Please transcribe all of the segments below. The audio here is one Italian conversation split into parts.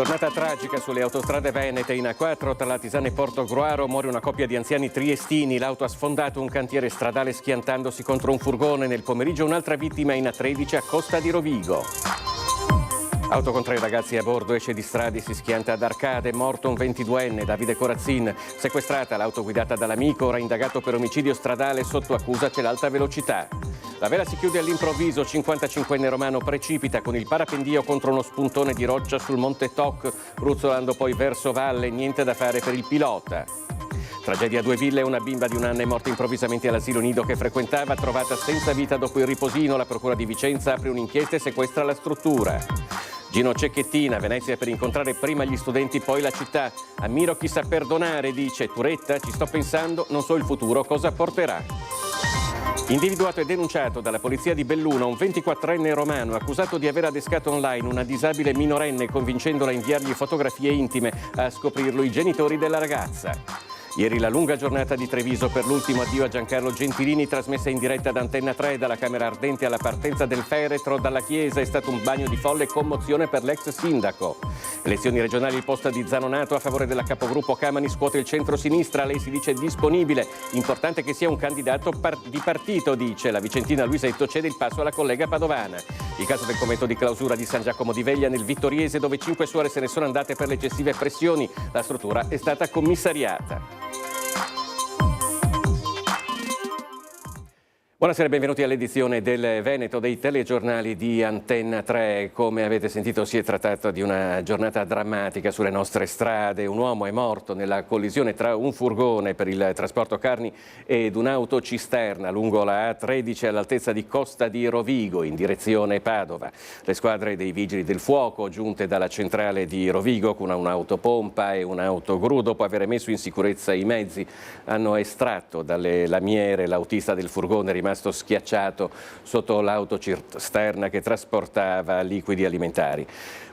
Giornata tragica sulle autostrade venete. In A4 tra Latisana e Portogruaro muore una coppia di anziani triestini. L'auto ha sfondato un cantiere stradale schiantandosi contro un furgone. Nel pomeriggio un'altra vittima in A13 a Costa di Rovigo. Auto con 3 ragazzi a bordo, esce di strada e si schianta ad Arcade. Morto un 22enne, Davide Corazzin. Sequestrata l'auto guidata dall'amico, ora indagato per omicidio stradale. Sotto accusa c'è l'alta velocità. La vela si chiude all'improvviso, 55enne romano precipita con il parapendio contro uno spuntone di roccia sul Monte Toc, ruzzolando poi verso valle, niente da fare per il pilota. Tragedia a Due Ville, una bimba di 1 anno è morta improvvisamente all'asilo nido che frequentava, trovata senza vita dopo il riposino. La procura di Vicenza apre un'inchiesta e sequestra la struttura. Gino Cecchettina, Venezia per incontrare prima gli studenti, poi la città. Ammiro chi sa perdonare, dice Turetta, ci sto pensando, non so il futuro cosa porterà. Individuato e denunciato dalla polizia di Belluno un 24enne romano accusato di aver adescato online una disabile minorenne convincendola a inviargli fotografie intime. A scoprirlo i genitori della ragazza. Ieri la lunga giornata di Treviso per l'ultimo addio a Giancarlo Gentilini, trasmessa in diretta da Antenna 3 dalla Camera Ardente alla partenza del feretro dalla chiesa. È stato un bagno di folle e commozione per l'ex sindaco. Elezioni regionali, il posto di Zanonato a favore della capogruppo Camani scuote il centro-sinistra. Lei si dice disponibile, importante che sia un candidato di partito, dice. La vicentina Luisetto cede il passo alla collega padovana. Il caso del convento di clausura di San Giacomo di Veglia nel Vittoriese, dove 5 suore se ne sono andate per le eccessive pressioni. La struttura è stata commissariata. Buonasera e benvenuti all'edizione del Veneto dei telegiornali di Antenna 3. Come avete sentito si è trattato di una giornata drammatica sulle nostre strade. Un uomo è morto nella collisione tra un furgone per il trasporto carni ed un'autocisterna lungo la A13 all'altezza di Costa di Rovigo in direzione Padova. Le squadre dei vigili del fuoco giunte dalla centrale di Rovigo con un'autopompa e un'autogru dopo aver messo in sicurezza i mezzi hanno estratto dalle lamiere l'autista del furgone rimasto schiacciato sotto l'autocisterna che trasportava liquidi alimentari.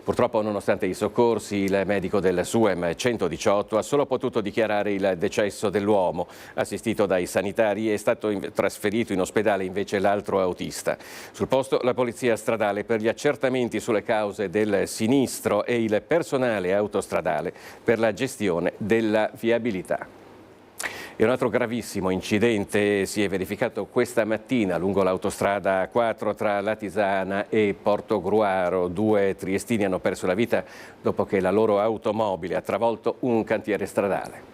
Purtroppo, nonostante i soccorsi, il medico del SUEM 118 ha solo potuto dichiarare il decesso dell'uomo. Assistito dai sanitari è stato trasferito in ospedale invece l'altro autista. Sul posto la polizia stradale per gli accertamenti sulle cause del sinistro e il personale autostradale per la gestione della viabilità. E un altro gravissimo incidente si è verificato questa mattina lungo l'autostrada A4 tra Latisana e Portogruaro. 2 triestini hanno perso la vita dopo che la loro automobile ha travolto un cantiere stradale.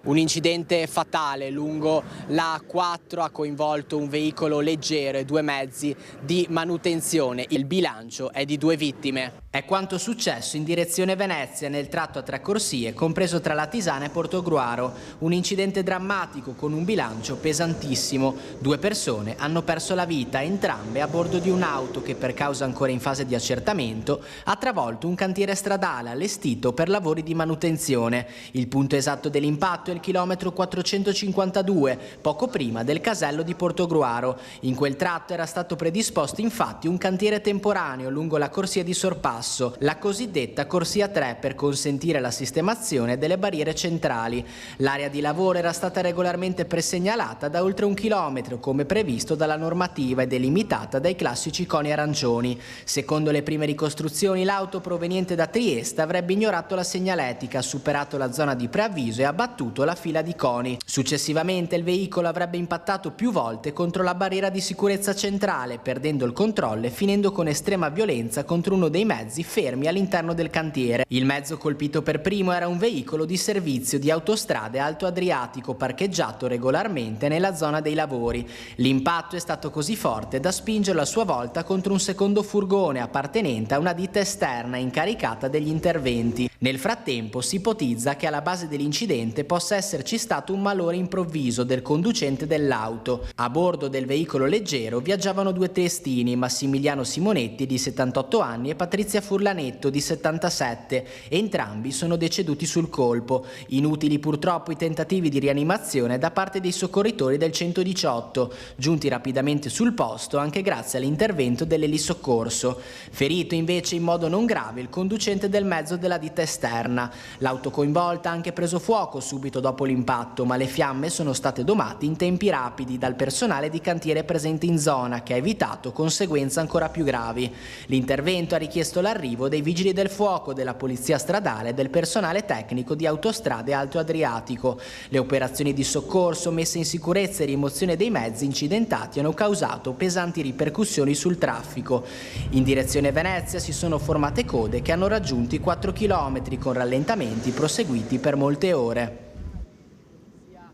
Un incidente fatale lungo la A4 ha coinvolto un veicolo leggero e 2 mezzi di manutenzione. Il bilancio è di 2 vittime. È quanto successo in direzione Venezia nel tratto a 3 corsie compreso tra Latisana e Portogruaro. Un incidente drammatico con un bilancio pesantissimo. 2 persone hanno perso la vita, entrambe a bordo di un'auto che per causa ancora in fase di accertamento ha travolto un cantiere stradale allestito per lavori di manutenzione. Il punto esatto dell'impatto il chilometro 452, poco prima del casello di Portogruaro. In quel tratto era stato predisposto infatti un cantiere temporaneo lungo la corsia di sorpasso, la cosiddetta corsia 3, per consentire la sistemazione delle barriere centrali. L'area di lavoro era stata regolarmente presegnalata da oltre 1 chilometro, come previsto dalla normativa, e delimitata dai classici coni arancioni. Secondo le prime ricostruzioni, l'auto proveniente da Trieste avrebbe ignorato la segnaletica, superato la zona di preavviso e abbattuto la fila di coni. Successivamente il veicolo avrebbe impattato più volte contro la barriera di sicurezza centrale, perdendo il controllo e finendo con estrema violenza contro uno dei mezzi fermi all'interno del cantiere. Il mezzo colpito per primo era un veicolo di servizio di Autostrade Alto Adriatico parcheggiato regolarmente nella zona dei lavori. L'impatto è stato così forte da spingerlo a sua volta contro un secondo furgone appartenente a una ditta esterna incaricata degli interventi. Nel frattempo si ipotizza che alla base dell'incidente possa esserci stato un malore improvviso del conducente dell'auto. A bordo del veicolo leggero viaggiavano 2 triestini, Massimiliano Simonetti di 78 anni e Patrizia Furlanetto di 77. Entrambi sono deceduti sul colpo. Inutili purtroppo i tentativi di rianimazione da parte dei soccorritori del 118, giunti rapidamente sul posto anche grazie all'intervento dell'elisoccorso. Ferito invece in modo non grave il conducente del mezzo della ditta esterna. L'auto coinvolta ha anche preso fuoco subito subito dopo l'impatto, ma le fiamme sono state domate in tempi rapidi dal personale di cantiere presente in zona, che ha evitato conseguenze ancora più gravi. L'intervento ha richiesto l'arrivo dei vigili del fuoco, della polizia stradale e del personale tecnico di Autostrade Alto Adriatico. Le operazioni di soccorso, messa in sicurezza e rimozione dei mezzi incidentati hanno causato pesanti ripercussioni sul traffico. In direzione Venezia si sono formate code che hanno raggiunto i 4 km con rallentamenti proseguiti per molte ore.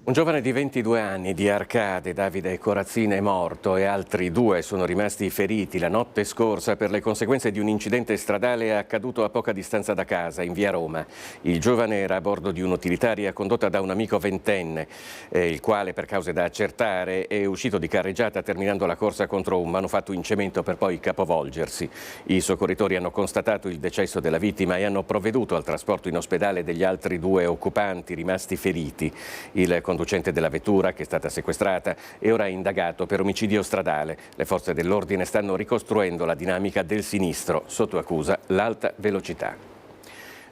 Un giovane di 22 anni di Arcade, Davide Corazzina, è morto e altri 2 sono rimasti feriti la notte scorsa per le conseguenze di un incidente stradale accaduto a poca distanza da casa, in via Roma. Il giovane era a bordo di un'utilitaria condotta da un amico ventenne, il quale, per cause da accertare, è uscito di carreggiata terminando la corsa contro un manufatto in cemento per poi capovolgersi. I soccorritori hanno constatato il decesso della vittima e hanno provveduto al trasporto in ospedale degli altri 2 occupanti rimasti feriti. Il conducente della vettura, che è stata sequestrata, è ora indagato per omicidio stradale. Le forze dell'ordine stanno ricostruendo la dinamica del sinistro, sotto accusa l'alta velocità.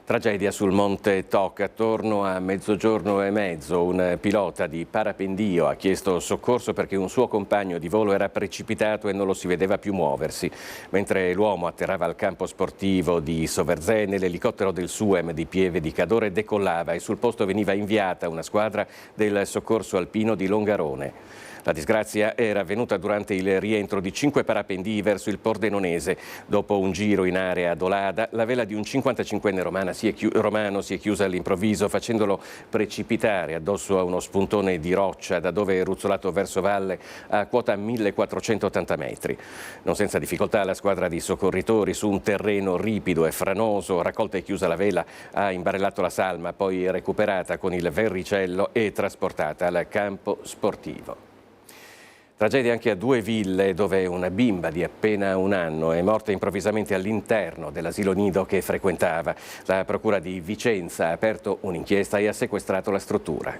Tragedia sul Monte Toc. Attorno a 00:30 un pilota di parapendio ha chiesto soccorso perché un suo compagno di volo era precipitato e non lo si vedeva più muoversi. Mentre l'uomo atterrava al campo sportivo di Soverzene, l'elicottero del SUEM di Pieve di Cadore decollava e sul posto veniva inviata una squadra del soccorso alpino di Longarone. La disgrazia era avvenuta durante il rientro di 5 parapendii verso il Pordenonese. Dopo un giro in area Dolada, la vela di un 55enne romano si è chiusa all'improvviso, facendolo precipitare addosso a uno spuntone di roccia da dove è ruzzolato verso valle a quota 1480 metri. Non senza difficoltà la squadra di soccorritori, su un terreno ripido e franoso, raccolta e chiusa la vela, ha imbarellato la salma, poi recuperata con il verricello e trasportata al campo sportivo. Tragedia anche a 2 Ville, dove una bimba di appena 1 anno è morta improvvisamente all'interno dell'asilo nido che frequentava. La procura di Vicenza ha aperto un'inchiesta e ha sequestrato la struttura.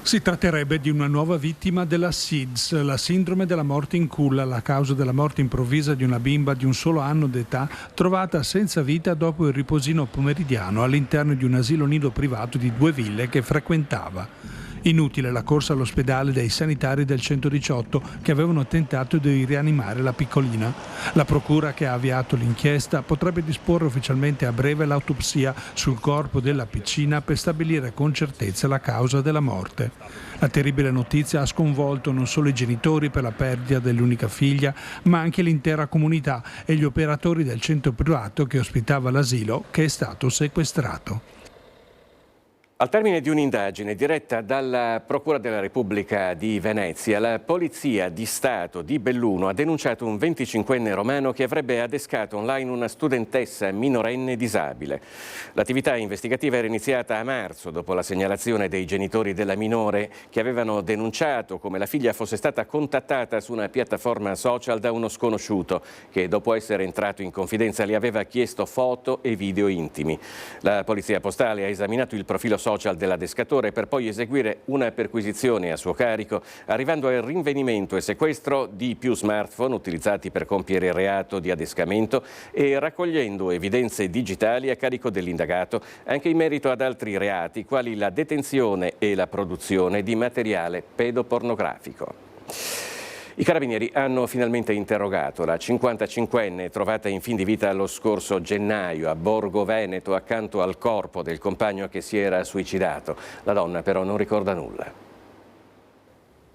Si tratterebbe di una nuova vittima della SIDS, la sindrome della morte in culla, la causa della morte improvvisa di una bimba di un solo anno d'età trovata senza vita dopo il riposino pomeridiano all'interno di un asilo nido privato di 2 Ville che frequentava. Inutile la corsa all'ospedale dei sanitari del 118 che avevano tentato di rianimare la piccolina. La procura, che ha avviato l'inchiesta, potrebbe disporre ufficialmente a breve l'autopsia sul corpo della piccina per stabilire con certezza la causa della morte. La terribile notizia ha sconvolto non solo i genitori per la perdita dell'unica figlia, ma anche l'intera comunità e gli operatori del centro privato che ospitava l'asilo, che è stato sequestrato. Al termine di un'indagine diretta dalla Procura della Repubblica di Venezia, la Polizia di Stato di Belluno ha denunciato un 25enne romano che avrebbe adescato online una studentessa minorenne disabile. L'attività investigativa era iniziata a marzo, dopo la segnalazione dei genitori della minore che avevano denunciato come la figlia fosse stata contattata su una piattaforma social da uno sconosciuto che, dopo essere entrato in confidenza, le aveva chiesto foto e video intimi. La Polizia Postale ha esaminato il profilo social dell'adescatore per poi eseguire una perquisizione a suo carico, arrivando al rinvenimento e sequestro di più smartphone utilizzati per compiere il reato di adescamento e raccogliendo evidenze digitali a carico dell'indagato anche in merito ad altri reati, quali la detenzione e la produzione di materiale pedopornografico. I carabinieri hanno finalmente interrogato la 55enne trovata in fin di vita lo scorso gennaio a Borgo Veneto accanto al corpo del compagno che si era suicidato. La donna però non ricorda nulla.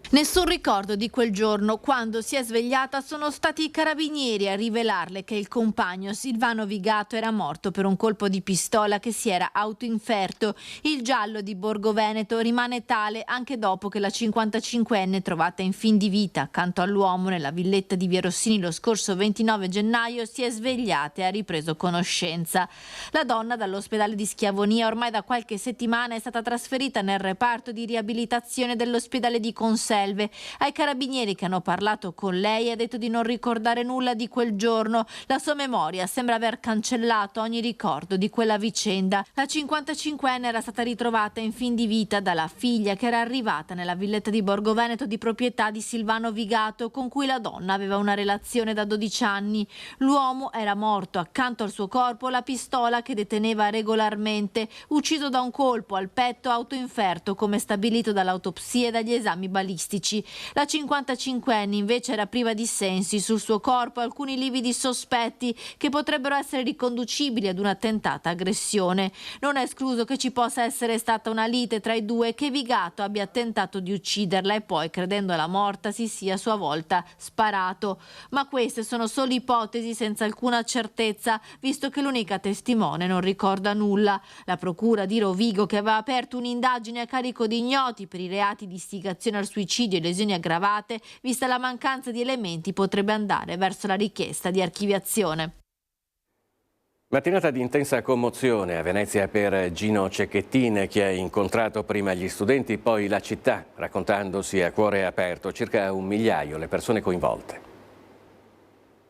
Nessun ricordo di quel giorno. Quando si è svegliata sono stati i carabinieri a rivelarle che il compagno Silvano Vigato era morto per un colpo di pistola che si era autoinferto. Il giallo di Borgo Veneto rimane tale anche dopo che la 55enne, trovata in fin di vita accanto all'uomo nella villetta di Via Rossini lo scorso 29 gennaio, si è svegliata e ha ripreso conoscenza. La donna, dall'ospedale di Schiavonia ormai da qualche settimana, è stata trasferita nel reparto di riabilitazione dell'ospedale di Consello, Selve. Ai carabinieri che hanno parlato con lei ha detto di non ricordare nulla di quel giorno. La sua memoria sembra aver cancellato ogni ricordo di quella vicenda. La 55enne era stata ritrovata in fin di vita dalla figlia che era arrivata nella villetta di Borgo Veneto di proprietà di Silvano Vigato, con cui la donna aveva una relazione da 12 anni. L'uomo era morto, accanto al suo corpo la pistola che deteneva regolarmente, ucciso da un colpo al petto autoinferto come stabilito dall'autopsia e dagli esami balistici. La 55enne invece era priva di sensi, sul suo corpo alcuni lividi sospetti che potrebbero essere riconducibili ad una tentata aggressione. Non è escluso che ci possa essere stata una lite tra i due, che Vigato abbia tentato di ucciderla e poi, credendola morta, si sia a sua volta sparato. Ma queste sono solo ipotesi senza alcuna certezza, visto che l'unica testimone non ricorda nulla. La procura di Rovigo, che aveva aperto un'indagine a carico di ignoti per i reati di istigazione al suicidio e lesioni aggravate, vista la mancanza di elementi, potrebbe andare verso la richiesta di archiviazione. Mattinata di intensa commozione a Venezia per Gino Cecchettin, che ha incontrato prima gli studenti, poi la città, raccontandosi a cuore aperto. Circa 1 migliaio le persone coinvolte.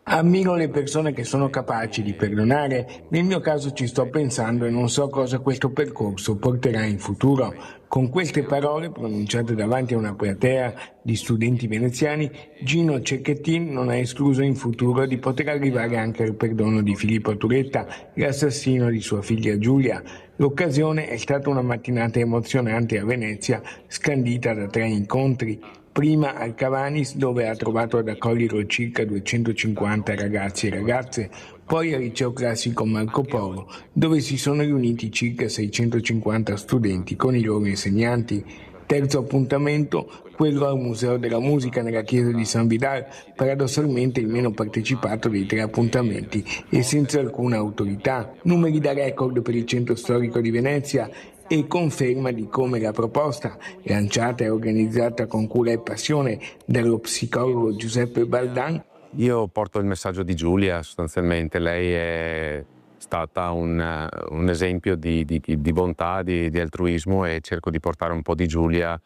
Ammiro le persone che sono capaci di perdonare, nel mio caso ci sto pensando e non so cosa questo percorso porterà in futuro. Con queste parole, pronunciate davanti a una platea di studenti veneziani, Gino Cecchettin non ha escluso in futuro di poter arrivare anche al perdono di Filippo Turetta, l'assassino di sua figlia Giulia. L'occasione è stata una mattinata emozionante a Venezia, scandita da 3 incontri. Prima al Cavanis, dove ha trovato ad accogliere circa 250 ragazzi e ragazze, poi al liceo classico Marco Polo, dove si sono riuniti circa 650 studenti con i loro insegnanti. Terzo appuntamento, quello al Museo della Musica nella chiesa di San Vidal, paradossalmente il meno partecipato dei 3 appuntamenti e senza alcuna autorità. Numeri da record per il centro storico di Venezia e conferma di come la proposta, lanciata e organizzata con cura e passione dallo psicologo Giuseppe Baldan. Io porto il messaggio di Giulia, sostanzialmente. Lei è stata un esempio di bontà, di altruismo, e cerco di portare un po' di Giulia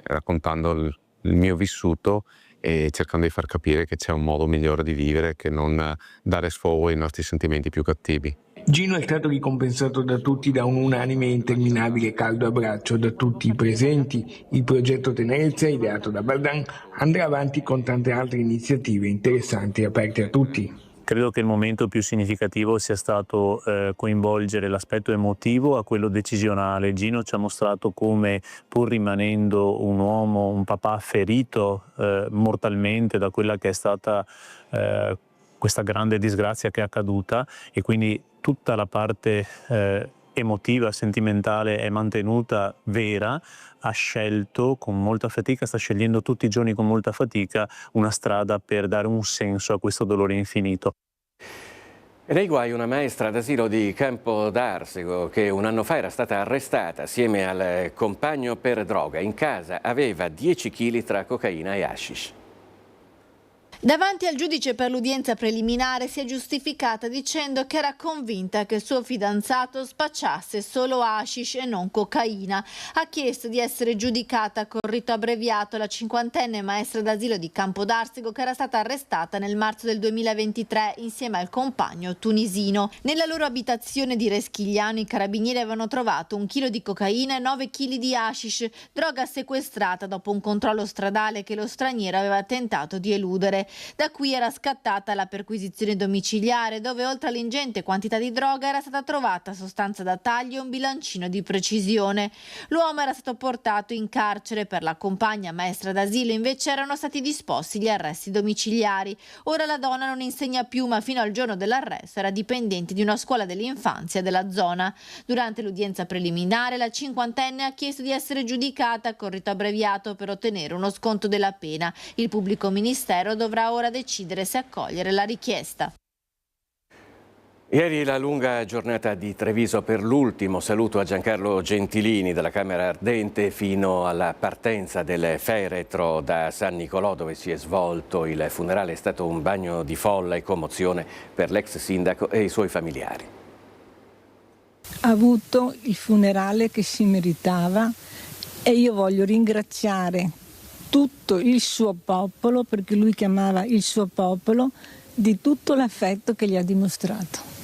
raccontando il mio vissuto e cercando di far capire che c'è un modo migliore di vivere che non dare sfogo ai nostri sentimenti più cattivi. Gino è stato ricompensato da tutti da un unanime e interminabile caldo abbraccio da tutti i presenti. Il progetto Tenerezza, ideato da Baldan, andrà avanti con tante altre iniziative interessanti aperte a tutti. Credo che il momento più significativo sia stato coinvolgere l'aspetto emotivo a quello decisionale. Gino ci ha mostrato come, pur rimanendo un uomo, un papà ferito mortalmente da quella che è stata questa grande disgrazia che è accaduta, e quindi tutta la parte emotiva, sentimentale è mantenuta vera, ha scelto con molta fatica, sta scegliendo tutti i giorni con molta fatica una strada per dare un senso a questo dolore infinito. E nei guai una maestra d'asilo di Campo d'Arsego che 1 anno fa era stata arrestata assieme al compagno per droga. In casa aveva 10 kg tra cocaina e hashish. Davanti al giudice per l'udienza preliminare si è giustificata dicendo che era convinta che il suo fidanzato spacciasse solo hashish e non cocaina. Ha chiesto di essere giudicata con rito abbreviato la 50enne maestra d'asilo di Campo d'Arsego, che era stata arrestata nel marzo del 2023 insieme al compagno tunisino. Nella loro abitazione di Reschigliano i carabinieri avevano trovato 1 chilo di cocaina e 9 kg di hashish, droga sequestrata dopo un controllo stradale che lo straniero aveva tentato di eludere. Da qui era scattata la perquisizione domiciliare, dove oltre all'ingente quantità di droga era stata trovata sostanza da taglio e un bilancino di precisione. L'uomo era stato portato in carcere. Per la compagna maestra d'asilo invece erano stati disposti gli arresti domiciliari. Ora la donna non insegna più, ma fino al giorno dell'arresto era dipendente di una scuola dell'infanzia della zona. Durante l'udienza preliminare la 50enne ha chiesto di essere giudicata con rito abbreviato per ottenere uno sconto della pena. Il pubblico ministero dovrà ora decidere se accogliere la richiesta. Ieri la lunga giornata di Treviso per l'ultimo saluto a Giancarlo Gentilini dalla Camera Ardente fino alla partenza del feretro da San Nicolò, dove si è svolto il funerale. È stato un bagno di folla e commozione per l'ex sindaco e i suoi familiari. Ha avuto il funerale che si meritava e io voglio ringraziare tutto il suo popolo, perché lui chiamava il suo popolo, di tutto l'affetto che gli ha dimostrato.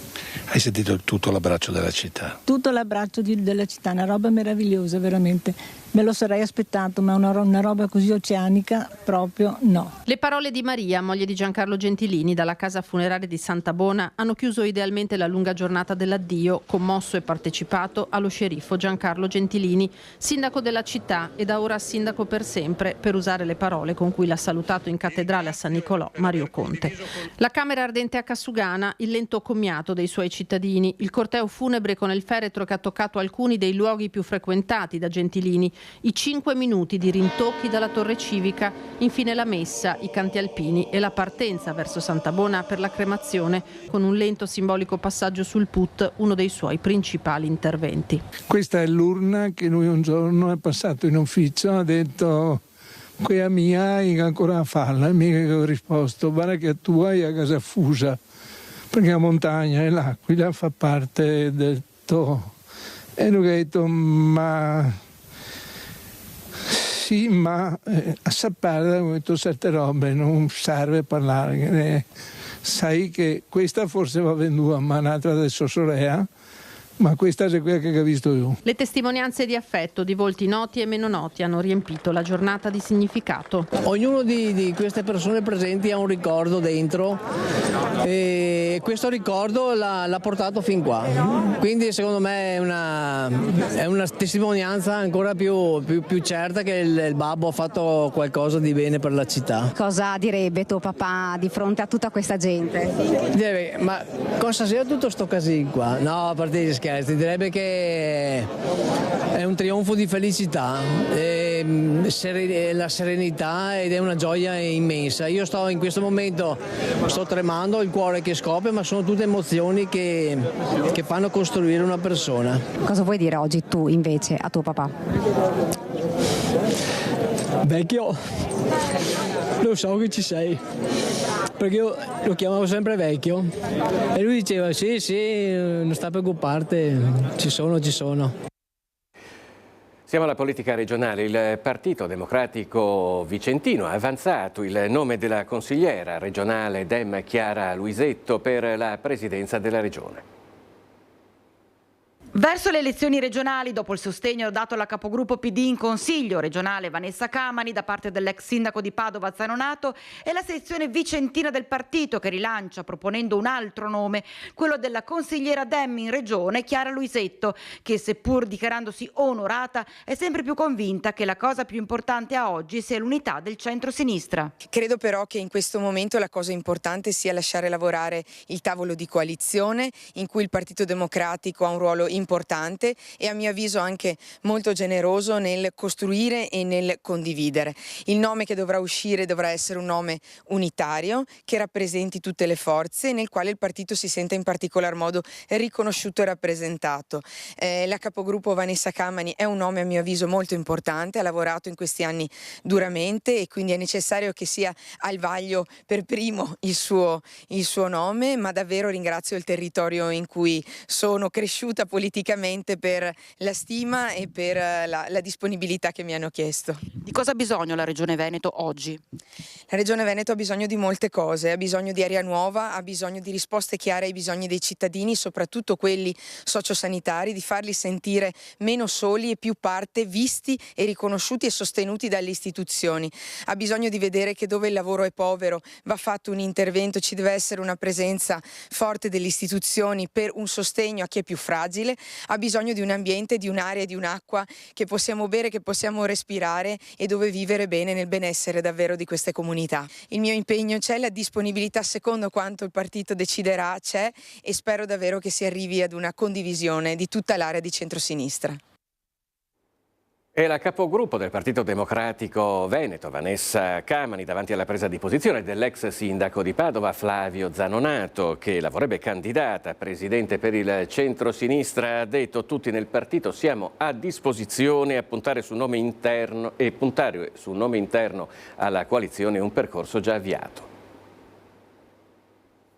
Hai sentito tutto l'abbraccio della città? Tutto l'abbraccio della città, una roba meravigliosa veramente. Me lo sarei aspettato, ma una roba così oceanica proprio no. Le parole di Maria, moglie di Giancarlo Gentilini, dalla casa funeraria di Santa Bona, hanno chiuso idealmente la lunga giornata dell'addio, commosso e partecipato allo sceriffo Giancarlo Gentilini, sindaco della città e da ora sindaco per sempre, per usare le parole con cui l'ha salutato in cattedrale a San Nicolò Mario Conte. La camera ardente a Cassugana, il lento commiato dei suoi cittadini, il corteo funebre con il feretro che ha toccato alcuni dei luoghi più frequentati da Gentilini, i 5 minuti di rintocchi dalla torre civica, infine la messa, i canti alpini e la partenza verso Santa Bona per la cremazione, con un lento simbolico passaggio sul put, uno dei suoi principali interventi. Questa è l'urna che lui un giorno è passato in ufficio, ha detto: quella mia è ancora a farla, e mica che ho risposto: guarda che tua è a casa fusa, perché la montagna e l'Aquila fa parte del tuo. E lui ha detto: ma sì, ma a sapere ho detto certe robe, non serve parlare. Sai che questa forse va venduta, ma un'altra adesso Sorea, ma questa è quella che ho visto io. Le testimonianze di affetto di volti noti e meno noti hanno riempito la giornata di significato. Ognuno di queste persone presenti ha un ricordo dentro e questo ricordo l'ha portato fin qua. Quindi secondo me è una testimonianza ancora più certa che il babbo ha fatto qualcosa di bene per la città. Cosa direbbe tuo papà di fronte a tutta questa gente? Direbbe: ma cosa sia tutto sto casino qua? No, a parte gli scherzi, direbbe che è un trionfo di felicità, la serenità, ed è una gioia immensa. Io in questo momento sto tremando, ho il cuore che scoppia, ma sono tutte emozioni che fanno costruire una persona. Cosa vuoi dire oggi tu invece a tuo papà? Vecchio, lo so che ci sei, perché io lo chiamavo sempre vecchio e lui diceva: sì, non sta a preoccuparti, ci sono. Siamo alla politica regionale. Il Partito Democratico Vicentino ha avanzato il nome della consigliera regionale Dem Chiara Luisetto per la presidenza della regione. Verso le elezioni regionali, dopo il sostegno dato alla capogruppo PD in Consiglio regionale Vanessa Camani da parte dell'ex sindaco di Padova Zanonato, è la sezione vicentina del partito che rilancia proponendo un altro nome, quello della consigliera Dem in regione Chiara Luisetto, che seppur dichiarandosi onorata è sempre più convinta che la cosa più importante a oggi sia l'unità del centro-sinistra. Credo però che in questo momento la cosa importante sia lasciare lavorare il tavolo di coalizione in cui il Partito Democratico ha un ruolo importante e a mio avviso anche molto generoso nel costruire e nel condividere. Il nome che dovrà uscire dovrà essere un nome unitario che rappresenti tutte le forze e nel quale il partito si senta in particolar modo riconosciuto e rappresentato. La capogruppo Vanessa Camani è un nome a mio avviso molto importante, ha lavorato in questi anni duramente e quindi è necessario che sia al vaglio per primo il suo nome, ma davvero ringrazio il territorio in cui sono cresciuta politicamente per la stima e per la disponibilità che mi hanno chiesto. Di cosa ha bisogno la Regione Veneto oggi? La Regione Veneto ha bisogno di molte cose, ha bisogno di aria nuova, ha bisogno di risposte chiare ai bisogni dei cittadini, soprattutto quelli sociosanitari, di farli sentire meno soli e più parte, visti e riconosciuti e sostenuti dalle istituzioni. Ha bisogno di vedere che dove il lavoro è povero va fatto un intervento, ci deve essere una presenza forte delle istituzioni per un sostegno a chi è più fragile, ha bisogno di un ambiente, di un'aria, di un'acqua che possiamo bere, che possiamo respirare e dove vivere bene nel benessere davvero di queste comunità. Il mio impegno c'è, la disponibilità secondo quanto il partito deciderà c'è e spero davvero che si arrivi ad una condivisione di tutta l'area di centrosinistra. E la capogruppo del Partito Democratico Veneto, Vanessa Camani, davanti alla presa di posizione dell'ex sindaco di Padova, Flavio Zanonato, che la vorrebbe candidata a presidente per il centro-sinistra, ha detto: tutti nel partito siamo a disposizione a puntare sul nome interno alla coalizione, un percorso già avviato.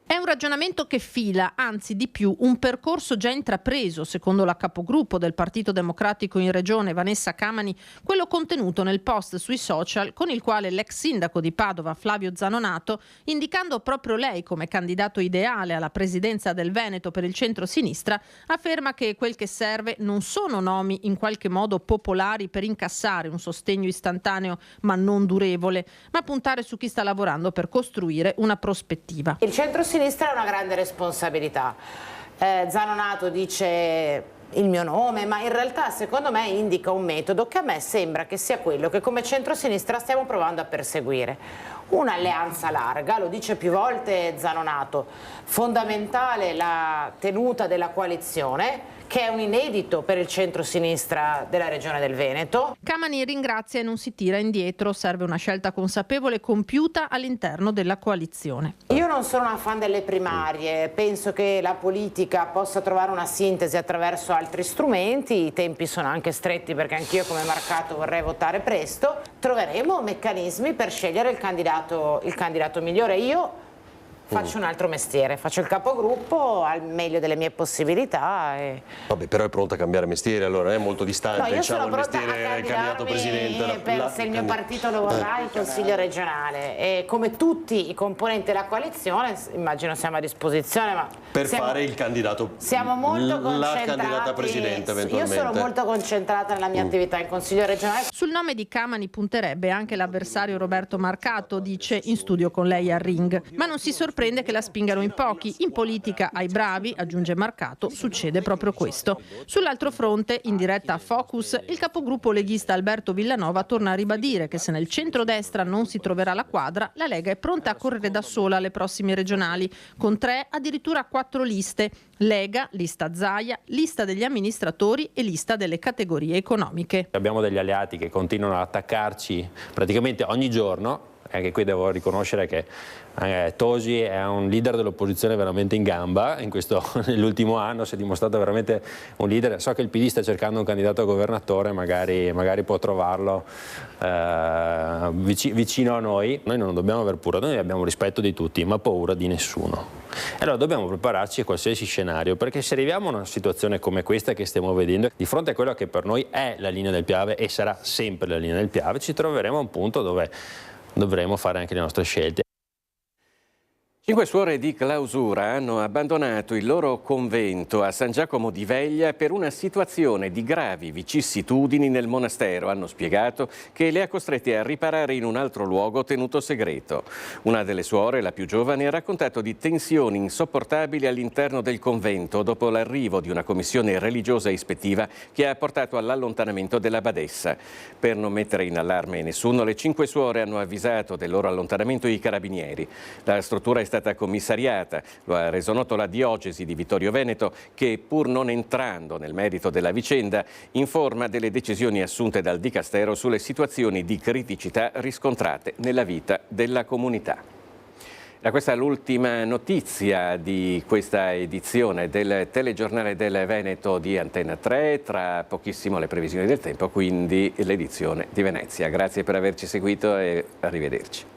È un ragionamento che fila, anzi di più, un percorso già intrapreso, secondo la capogruppo del Partito Democratico in Regione, Vanessa Camani, quello contenuto nel post sui social con il quale l'ex sindaco di Padova, Flavio Zanonato, indicando proprio lei come candidato ideale alla presidenza del Veneto per il centro-sinistra, afferma che quel che serve non sono nomi in qualche modo popolari per incassare un sostegno istantaneo ma non durevole, ma puntare su chi sta lavorando per costruire una prospettiva. Il centro-sinistra è una grande responsabilità. Zanonato dice il mio nome, ma in realtà secondo me indica un metodo che a me sembra che sia quello che come centro-sinistra stiamo provando a perseguire. Un'alleanza larga, lo dice più volte Zanonato, fondamentale la tenuta della coalizione, che è un inedito per il centro-sinistra della regione del Veneto. Camani ringrazia e non si tira indietro, serve una scelta consapevole e compiuta all'interno della coalizione. Io non sono una fan delle primarie, penso che la politica possa trovare una sintesi attraverso altri strumenti, i tempi sono anche stretti perché anch'io come Marcato vorrei votare presto, troveremo meccanismi per scegliere il candidato migliore. Io faccio un altro mestiere, faccio il capogruppo al meglio delle mie possibilità. Vabbè, però è pronta a cambiare mestiere, allora è molto distante, no, io diciamo, sono il mestiere del candidato presidente. Se il mio partito lo vorrà, il Consiglio regionale. E come tutti i componenti della coalizione, immagino siamo a disposizione. Ma per fare il candidato, siamo molto concentrati. La candidata presidente eventualmente. Io sono molto concentrata nella mia attività in Consiglio regionale. Sul nome di Camani punterebbe anche l'avversario Roberto Marcato, dice in studio con lei al Ring. Ma non si sorprende che la spingano in pochi. In politica ai bravi, aggiunge Marcato, succede proprio questo. Sull'altro fronte, in diretta a Focus, il capogruppo leghista Alberto Villanova torna a ribadire che se nel centrodestra non si troverà la quadra, la Lega è pronta a correre da sola alle prossime regionali, con 3, addirittura 4 liste. Lega, lista Zaia, lista degli amministratori e lista delle categorie economiche. Abbiamo degli alleati che continuano ad attaccarci praticamente ogni giorno. Anche qui devo riconoscere che Tosi è un leader dell'opposizione veramente in gamba, nell'ultimo anno si è dimostrato veramente un leader. So che il PD sta cercando un candidato a governatore, magari può trovarlo vicino a noi. Noi non dobbiamo aver paura, noi abbiamo rispetto di tutti, ma paura di nessuno. Allora dobbiamo prepararci a qualsiasi scenario, perché se arriviamo a una situazione come questa che stiamo vedendo, di fronte a quello che per noi è la linea del Piave e sarà sempre la linea del Piave, ci troveremo a un punto dove dovremo fare anche le nostre scelte. 5 suore di clausura hanno abbandonato il loro convento a San Giacomo di Veglia per una situazione di gravi vicissitudini nel monastero. Hanno spiegato che le ha costrette a riparare in un altro luogo tenuto segreto. Una delle suore, la più giovane, ha raccontato di tensioni insopportabili all'interno del convento dopo l'arrivo di una commissione religiosa ispettiva che ha portato all'allontanamento della badessa. Per non mettere in allarme nessuno, le 5 suore hanno avvisato del loro allontanamento i carabinieri. La struttura è stata commissariata, lo ha reso noto la diocesi di Vittorio Veneto, che pur non entrando nel merito della vicenda informa delle decisioni assunte dal Dicastero sulle situazioni di criticità riscontrate nella vita della comunità. Questa è l'ultima notizia di questa edizione del telegiornale del Veneto di Antenna 3, tra pochissimo le previsioni del tempo, quindi l'edizione di Venezia. Grazie per averci seguito e arrivederci.